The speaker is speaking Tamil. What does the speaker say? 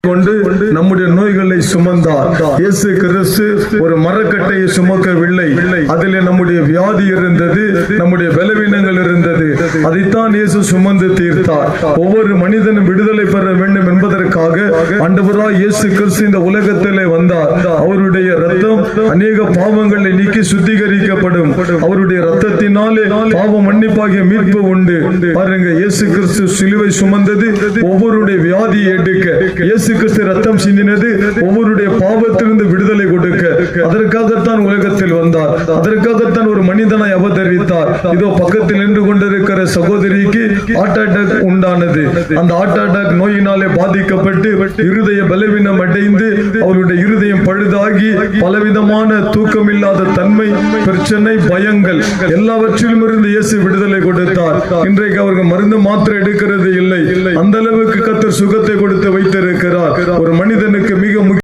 கொண்டு நம்முடைய நோய்களை சுமந்தார். இயேசு கிறிஸ்து ஒரு மரக்கட்டையை சுமக்கவில்லை. அதிலே நம்முடைய வியாதி இருந்தது, நம்முடைய பலவீனங்கள் இருந்தது. அதைத்தான் இயேசு சுமந்து தீர்த்தார். ஒவ்வொரு மனிதனும் விடுதலை பெற வேண்டும் என்பதற்காக ஆண்டவராய் இயேசு கிறிஸ்து இந்த உலகத்திலே வந்தார். அவருடைய ரத்தம் அநேக பாவங்களை நீக்கி சுத்திகரிக்கப்படும். அவருடைய ரத்தத்தினாலே பாவ மன்னிப்பாகிய மீட்பு உண்டு. பாருங்க, இயேசு கிறிஸ்து சிலுவை சுமந்தது ஒவ்வொருடைய வியாதியை எடுக்க. இயேசு கிறிஸ்து ரத்தம் சிந்தினது ஒவ்வொருடைய பாவத்திலிருந்து விடுதலை கொடுக்க. அதற்காகத்தான் உலகத்தில் வந்தார். அதற்காகத்தான் ஒரு மனிதனாய் அவதரித்தார். இதோ பக்கத்தில் நின்று கொண்டிருக்கிற சகோதரிக்கு ஹார்ட் அட்டாக் உண்டானது. அந்த ஹார்ட் அட்டாக் நோயினாலே பாதிக்கப்பட்டு இருதய பலவீனம் அடைந்து அவருடைய இருதயம் பழுதாகி பலவிதமான தூக்கமில்லாத தன்மை, பிரச்சனை, பயங்கள் எல்லாவற்றிலும் இருந்து இயேசு விடுதலை கொடுத்தார். இன்றைக்கு அவர்கள் மருந்து மாத்திரை எடுக்கிறது இல்லை. அந்த அளவுக்கு கர்த்தர் சுகத்தை கொடுத்து வைத்திருக்கிறார். ஒரு மனிதனுக்கு மிக